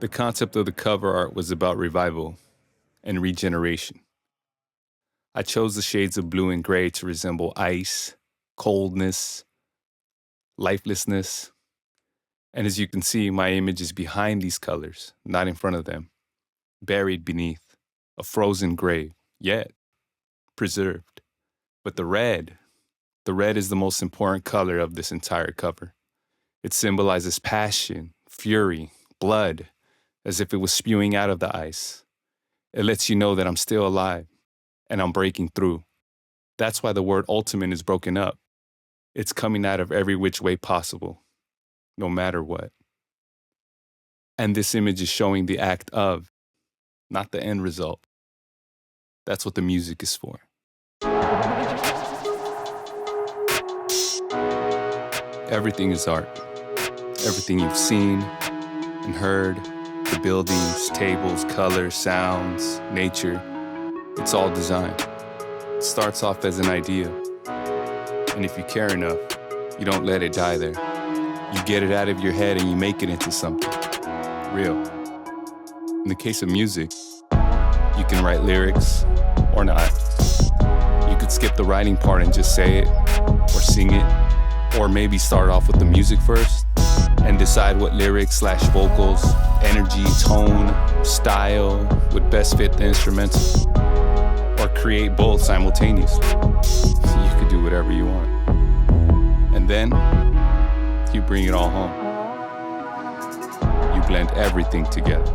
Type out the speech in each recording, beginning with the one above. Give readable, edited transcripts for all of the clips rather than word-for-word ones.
The concept of the cover art was about revival and regeneration. I chose the shades of blue and gray to resemble ice, coldness, lifelessness. And as you can see, my image is behind these colors, not in front of them, buried beneath a frozen grave, yet preserved. But the red is the most important color of this entire cover. It symbolizes passion, fury, blood, as if it was spewing out of the ice. It lets you know that I'm still alive and I'm breaking through. That's why the word ultimate is broken up. It's coming out of every which way possible, no matter what. And this image is showing the act of, not the end result. That's what the music is for. Everything is art. Everything you've seen and heard, the buildings, tables, colors, sounds, nature, it's all design. It starts off as an idea. And if you care enough, you don't let it die there. You get it out of your head and you make it into something real. In the case of music, you can write lyrics or not. You could skip the writing part and just say it or sing it, or maybe start off with the music first and decide what lyrics/vocals, energy, tone, style would best fit the instrumental, or create both simultaneously. You could do whatever you want. And then you bring it all home. You blend everything together.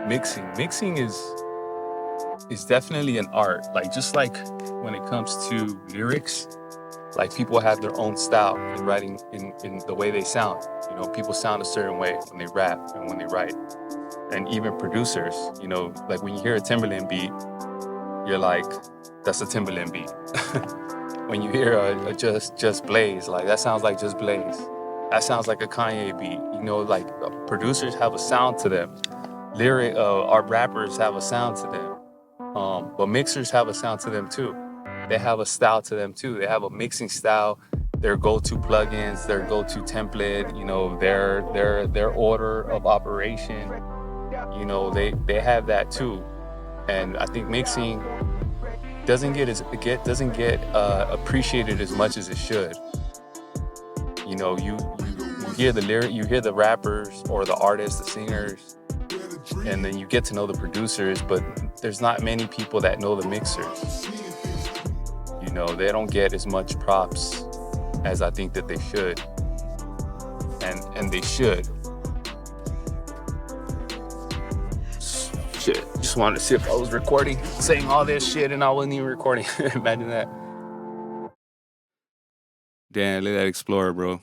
Mixing is definitely an art. Like, just like when it comes to lyrics, like, people have their own style in writing, in the way they sound. You know, people sound a certain way when they rap and when they write. And even producers, you know, like when you hear a Timberland beat, you're like, that's a Timberland beat. When you hear a Just Blaze, like, that sounds like Just Blaze. That sounds like a Kanye beat. You know, like, producers have a sound to them. Our rappers have a sound to them. But mixers have a sound to them too. They have a style to them too. They have a mixing style, their go-to plugins, their go-to template, you know, their order of operation. You know, they have that too. And I think mixing doesn't get appreciated as much as it should. You know, you hear the lyric, you hear the rappers or the artists, the singers, and then you get to know the producers, but there's not many people that know the mixers. You know, they don't get as much props as I think that they should. And they should. Shit, just wanted to see if I was recording, saying all this shit and I wasn't even recording. Imagine that. Damn, look at that Explorer, bro.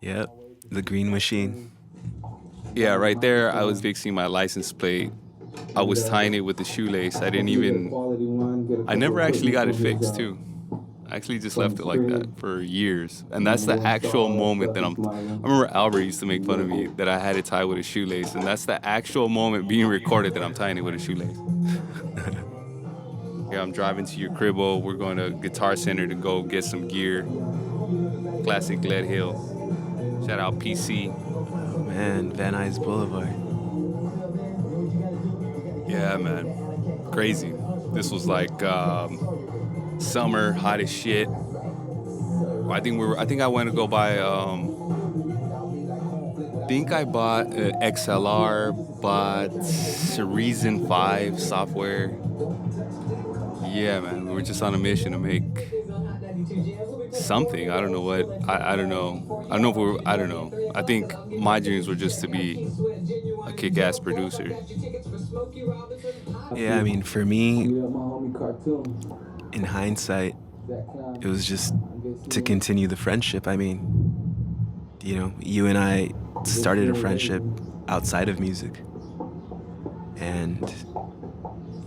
Yep, the green machine. Yeah, right there, I was fixing my license plate. I was tying it with the shoelace. I never actually got it fixed, too. I actually just left it like that for years. And that's the actual moment that I remember Albert used to make fun of me that I had it tied with a shoelace. And that's the actual moment being recorded that I'm tying it with a shoelace. Yeah, I'm driving to your cribbo. We're going to Guitar Center to go get some gear. Classic Lead Hill. Shout out PC. Oh man, Van Nuys Boulevard. Yeah, man. Crazy. This was like summer, hot as shit. I think I went to go buy. Think I bought an XLR, bought Reason 5 software. Yeah, man. We were just on a mission to make something. I don't know what. I don't know. I don't know if we were. I don't know. I think my dreams were just to be a kick-ass producer. Yeah, I mean, for me, in hindsight, it was just to continue the friendship. I mean, you know, you and I started a friendship outside of music. And,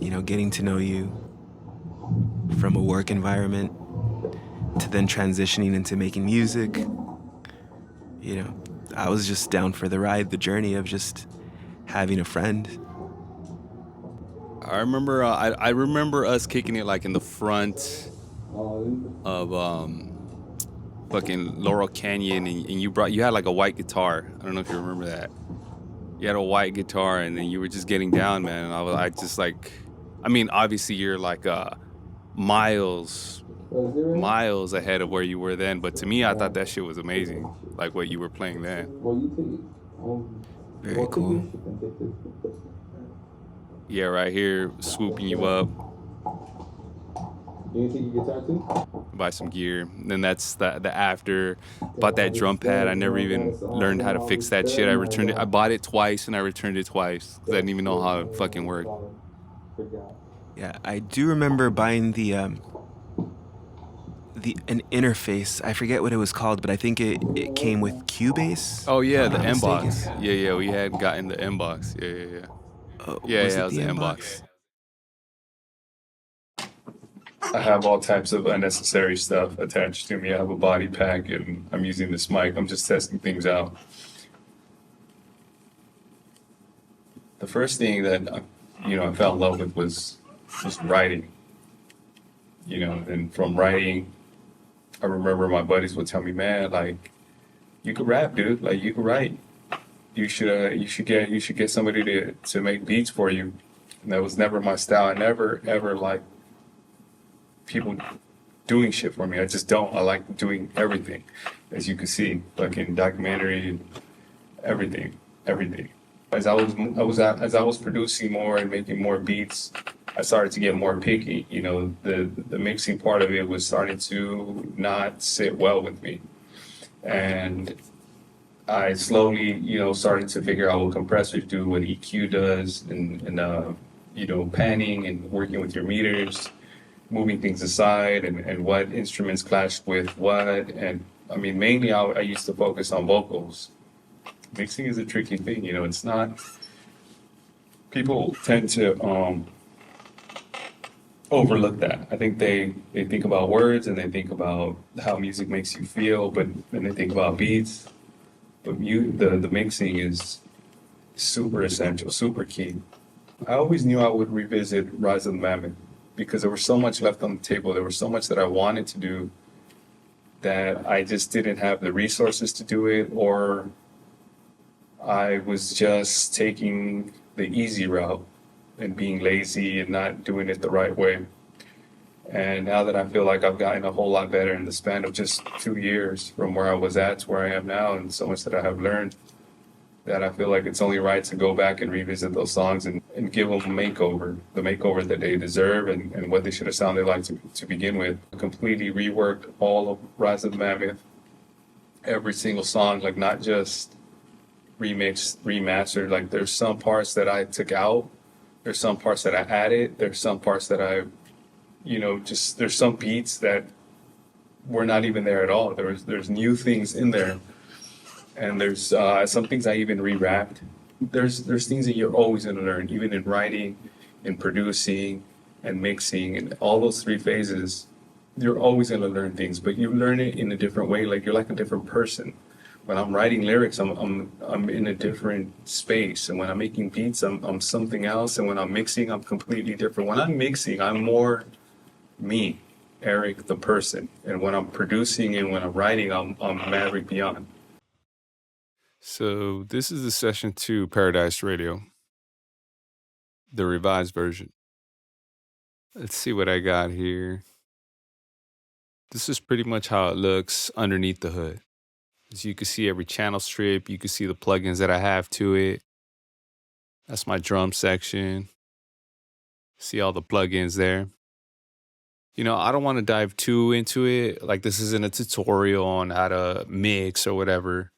you know, getting to know you from a work environment to then transitioning into making music, you know, I was just down for the ride, the journey of just having a friend. I remember us kicking it like in the front of fucking Laurel Canyon, and you had like a white guitar. I don't know if you remember that. You had a white guitar, and then you were just getting down, man. And I just like, I mean, obviously you're like miles ahead of where you were then, but to me, I thought that shit was amazing, like what you were playing then. Very cool. Yeah, right here, swooping you up. Do you take your guitar too? Buy some gear. And then that's the after. Bought that drum pad. I never even learned how to fix that shit. I returned it. I bought it twice and I returned it twice because I didn't even know how it fucking worked. Yeah, I do remember buying an interface. I forget what it was called, but I think it came with Cubase. Oh yeah, if the I'm not M-Box. mistaken. Yeah, we had gotten the M-Box. Yeah. Was It it was the the M-Box? M-Box. I have all types of unnecessary stuff attached to me. I have a body pack and I'm using this mic. I'm just testing things out. The first thing that I fell in love with was just writing. And from writing, I remember my buddies would tell me, "Man, like you could rap, dude. Like you could write. You should get somebody to make beats for you." And that was never my style. I never ever liked people doing shit for me. I just don't. I like doing everything, as you can see, like in documentary and everything. As I was producing more and making more beats, I started to get more picky. The mixing part of it was starting to not sit well with me, and I slowly, started to figure out what compressors do, what EQ does, and panning and working with your meters, moving things aside, and what instruments clashed with what. And I mean, mainly I used to focus on vocals. Mixing is a tricky thing, it's not, people tend to overlook that. I think they think about words and they think about how music makes you feel, but then they think about beats. But the mixing is super essential, super key. I always knew I would revisit Rise of the Mammoth because there was so much left on the table. There was so much that I wanted to do that I just didn't have the resources to do it, or I was just taking the easy route and being lazy and not doing it the right way. And now that I feel like I've gotten a whole lot better in the span of just 2 years from where I was at to where I am now, and so much that I have learned, that I feel like it's only right to go back and revisit those songs and give them the makeover that they deserve and what they should have sounded like to begin with. Completely reworked all of Rise of the Mammoth, every single song, like not just remixed, remastered. Like there's some parts that I took out, there's some parts that I added, there's some parts that there's some beats that were not even there at all. There's new things in there. And there's some things I even re-rapped. There's things that you're always going to learn, even in writing, in producing, and mixing, and all those three phases. You're always going to learn things, but you learn it in a different way. Like you're like a different person. When I'm writing lyrics, I'm in a different space, and when I'm making beats, I'm something else. And when I'm mixing, I'm completely different. When I'm mixing, I'm more me, Eric, the person. And when I'm producing and when I'm writing, I'm Maverick Beyond. So this is the session 2 Paradise Radio, the revised version. Let's see what I got here. This is pretty much how it looks underneath the hood. As you can see every channel strip, you can see the plugins that I have to it. That's my drum section. See all the plugins there. I don't want to dive too into it. Like this isn't a tutorial on how to mix or whatever.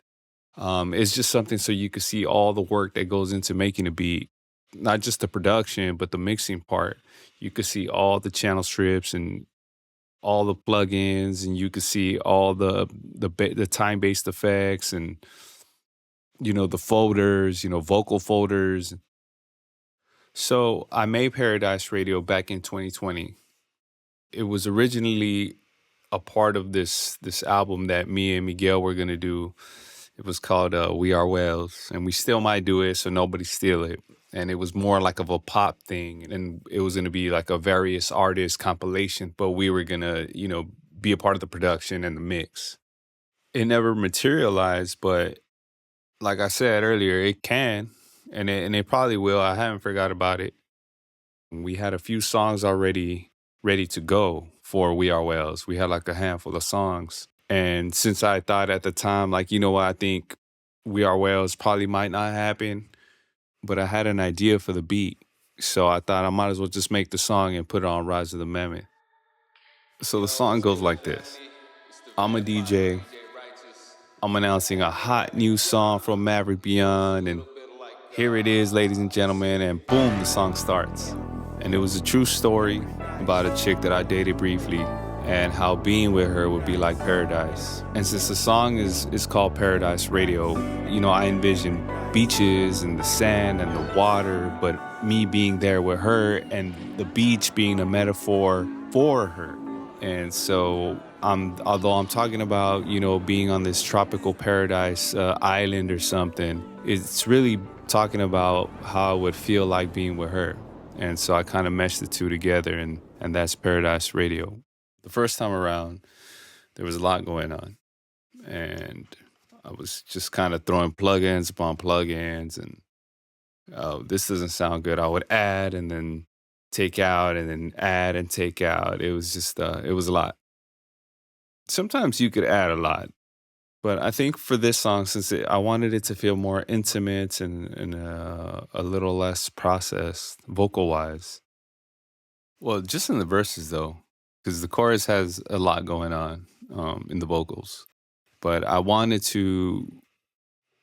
It's just something so you can see all the work that goes into making a beat, not just the production, but the mixing part. You can see all the channel strips and all the plugins, and you can see all the time-based effects and the folders, vocal folders. So I made Paradise Radio back in 2020. It was originally a part of this album that me and Miguel were gonna do. It was called We Are Whales, and we still might do it so nobody steal it. And it was more like of a pop thing, and it was going to be like a various artist compilation, but we were going to, be a part of the production and the mix. It never materialized, but like I said earlier, it can, and it probably will. I haven't forgot about it. We had a few songs already ready to go for We Are Whales. We had like a handful of songs. And since I thought at the time, like, you know what, I think We Are Whales probably might not happen, but I had an idea for the beat. So I thought I might as well just make the song and put it on Rise of the Mammoth. So the song goes like this. I'm a DJ. I'm announcing a hot new song from Maverick Beyond, and here it is, ladies and gentlemen, and boom, the song starts. And it was a true story about a chick that I dated briefly and how being with her would be like paradise. And since the song is called Paradise Radio, you know, I envision beaches and the sand and the water, but me being there with her and the beach being a metaphor for her. And so although I'm talking about, you know, being on this tropical paradise island or something, it's really talking about how it would feel like being with her. And so I kind of meshed the two together, and that's Paradise Radio. The first time around, there was a lot going on. And I was just kind of throwing plugins upon plugins, and this doesn't sound good. I would add and then take out and then add and take out. It was just, it was a lot. Sometimes you could add a lot, but I think for this song, since I wanted it to feel more intimate and a little less processed vocal-wise. Well, just in the verses, though, because the chorus has a lot going on in the vocals. But I wanted to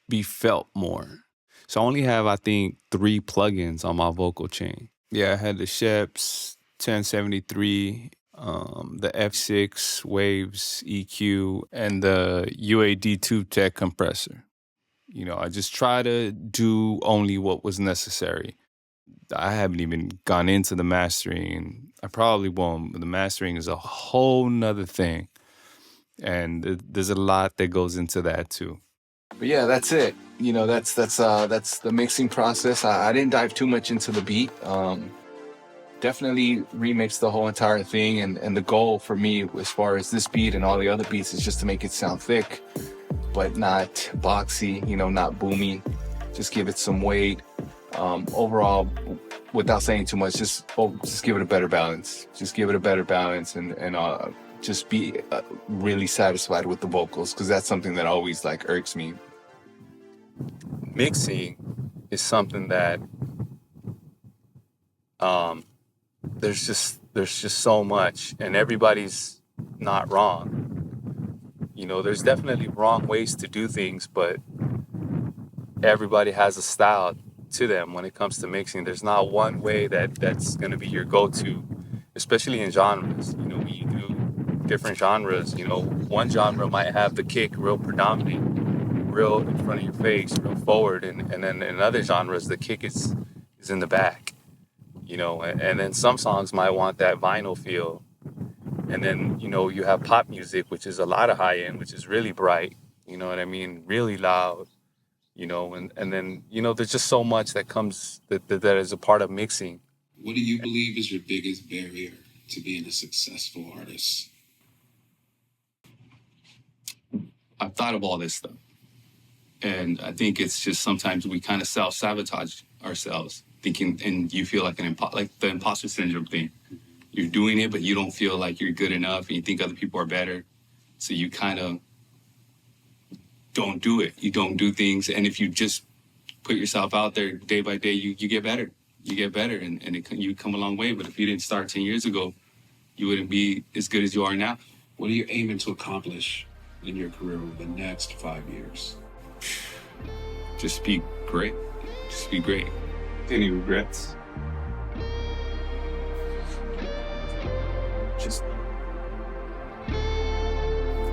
be felt more. So I only have, I think, 3 plugins on my vocal chain. Yeah, I had the Sheps 1073, the F6 Waves EQ, and the UAD Tube Tech compressor. You know, I just try to do only what was necessary. I haven't even gone into the mastering. I probably won't, but the mastering is a whole nother thing. And there's a lot that goes into that too. But yeah, that's it. You know, that's the mixing process. I didn't dive too much into the beat. Definitely remix the whole entire thing, and the goal for me as far as this beat and all the other beats is just to make it sound thick, but not boxy, you know, not boomy. Just give it some weight. Overall, without saying too much, just give it a better balance. Just give it a better balance, and just be really satisfied with the vocals, because that's something that always like irks me. Mixing is something that there's just so much, and everybody's not wrong. You know, there's definitely wrong ways to do things, but everybody has a style to them when it comes to mixing. There's not one way that's going to be your go-to, especially in genres. You know, when you do different genres, you know, one genre might have the kick real predominant, real in front of your face, real forward, and then in other genres the kick is in the back. You know, and then some songs might want that vinyl feel. And then, you know, you have pop music, which is a lot of high end, which is really bright, you know what I mean? Really loud, you know, and then, you know, there's just so much that comes that is a part of mixing. What do you believe is your biggest barrier to being a successful artist? I've thought of all this stuff. And I think it's just sometimes we kind of self-sabotage ourselves, thinking, and you feel like like the imposter syndrome thing. You're doing it, but you don't feel like you're good enough, and you think other people are better. So you kind of don't do it. You don't do things. And if you just put yourself out there day by day, you get better. You get better, and you come a long way. But if you didn't start 10 years ago, you wouldn't be as good as you are now. What are you aiming to accomplish in your career over the next 5 years? Just be great. Just be great. Any regrets? Just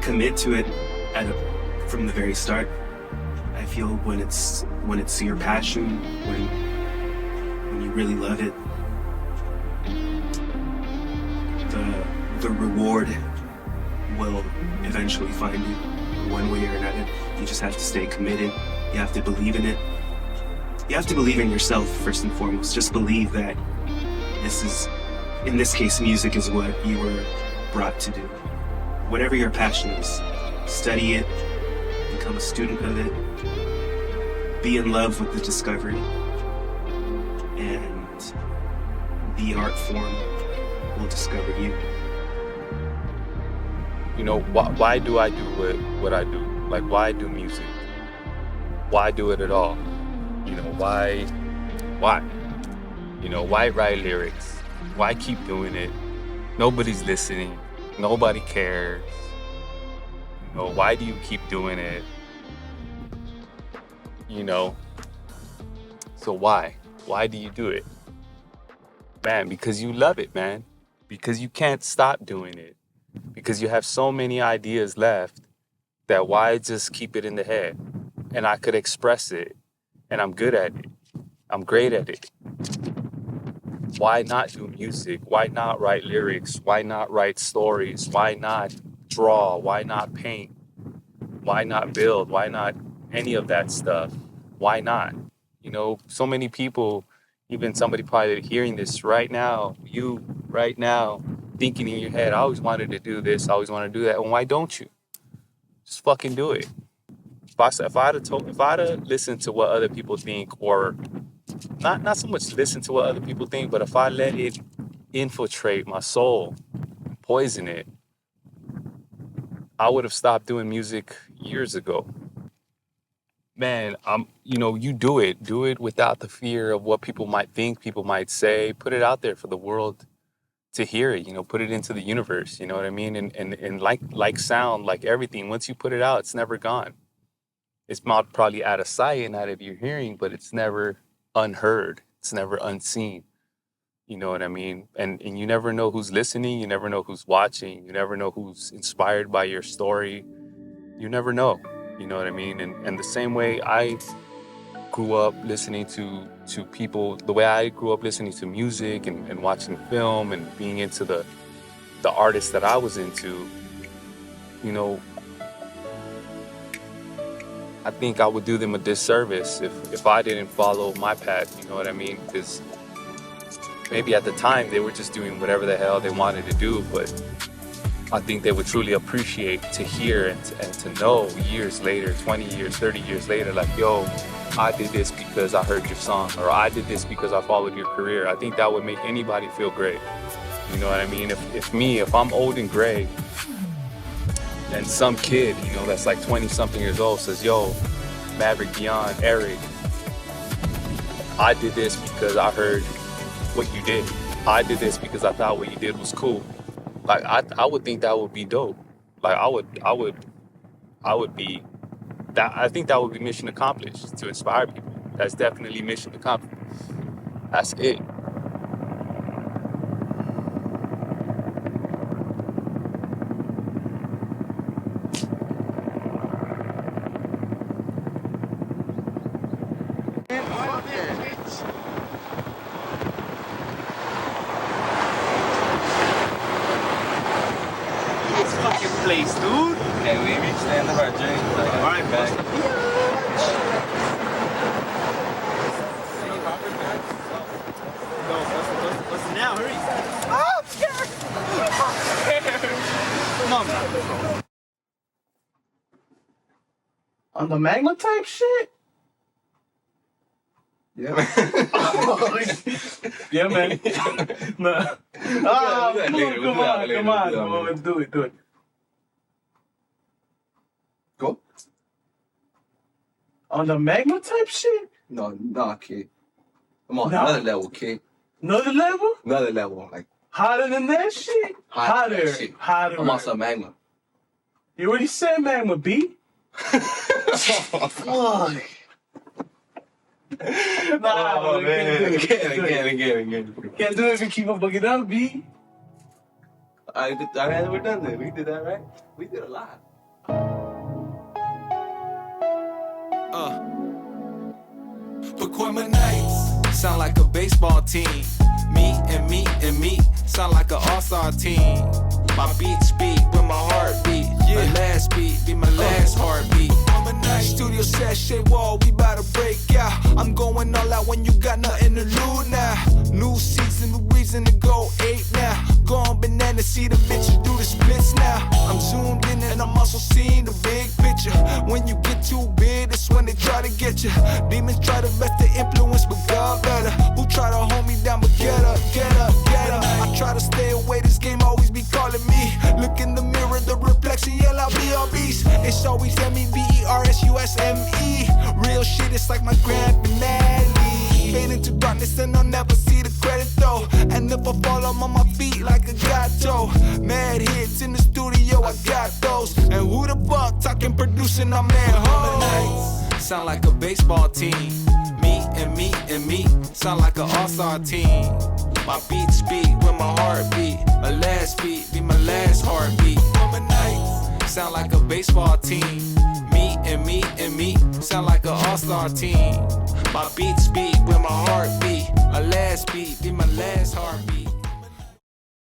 commit to it from the very start. I feel when it's your passion, when you really love it, the reward will eventually find you one way or another. You just have to stay committed. You have to believe in it. You have to believe in yourself first and foremost. Just believe that in this case, music is what you were brought to do. Whatever your passion is, study it, become a student of it, be in love with the discovery, and the art form will discover you. You know, why do I do what I do? Like, why do music? Why do it at all? You know, why? You know, why write lyrics? Why keep doing it? Nobody's listening. Nobody cares. You know, why do you keep doing it? You know, so why? Why do you do it? Man, because you love it, man. Because you can't stop doing it. Because you have so many ideas left that why just keep it in the head? And I could express it, and I'm good at it. I'm great at it. Why not do music? Why not write lyrics? Why not write stories? Why not draw? Why not paint? Why not build? Why not any of that stuff? Why not? You know, so many people, even somebody probably hearing this right now, you right now, thinking in your head, I always wanted to do this, I always wanted to do that. And why don't you? Just fucking do it. If I'd have listened to what other people think, or not so much listen to what other people think, but if I let it infiltrate my soul, poison it, I would have stopped doing music years ago. Man, you know, you do it without the fear of what people might think, people might say. Put it out there for the world to hear it, you know, put it into the universe, you know what I mean? And like sound, like everything, once you put it out, it's never gone. It's not probably out of sight and out of your hearing, but it's never unheard. It's never unseen. You know what I mean? And you never know who's listening. You never know who's watching. You never know who's inspired by your story. You never know. You know what I mean? And the same way I grew up listening to people, the way I grew up listening to music and watching film and being into the artists that I was into, you know, I think I would do them a disservice if I didn't follow my path, you know what I mean? Because maybe at the time they were just doing whatever the hell they wanted to do, but I think they would truly appreciate to hear and to know years later, 20 years, 30 years later, like, yo, I did this because I heard your song, or I did this because I followed your career. I think that would make anybody feel great. You know what I mean? If I'm old and gray, and some kid, you know, that's like 20-something years old says, yo, Maverick, Dion, Eric, I did this because I heard what you did. I did this because I thought what you did was cool. Like, I would think that would be dope. Like, I would be, I think that would be mission accomplished, to inspire people. That's definitely mission accomplished. That's it. Place, dude. Hey, we reached the end of our journey. All right, back. What's now? Hurry. Oh, I'm scared. Come on, man. On the magma type shit? Yeah, man. Yeah, man. No. Come on. Do it. Go. On the magma type shit? No, kid. I'm on No. another level, kid. Another level? Another level, like Hotter than that shit? hotter. Than that shit. Hotter. I'm on some magma. You already said magma, B. Fuck. Oh, man. Again. Can't do it if you keep on bugging out, B. We're done then. We did that, right? We did a lot. Pacoima Knights sound like a baseball team. Me sound like an all-star team. My beats beat with my heartbeat. My last beat be my last heartbeat. Studio session wall, we bout to break out. I'm going all out when you got nothing to lose now. New season, new reason to go 8 now. Gone banana, see the bitches do the splits now. I'm zoomed in and I'm also seeing the big picture. When you get too big, that's when they try to get you. Demons try to vest the influence, but God better. Who try to hold me down, but get up, get up, get up. I try to stay away, this game always be calling me. Look in the mirror, the reflection, yell out B.R.B.s. It's always M-E-V-E-R-S-U-S-M-E. Real shit, it's like my grand finale. Fade into darkness and I'll never see the credit though. And if I fall, I'm on my feet like a gato. Mad hits in the studio, I got those. And who the fuck talking producing, I'm at home. Sound like a baseball team. Me and me and me, sound like an all-star team. My beats beat with my heartbeat. My last beat be my last heartbeat. Summer nights, sound like a baseball team. Me and me and me, sound like an all-star team. My beats beat with my heartbeat. My last beat be my last heartbeat.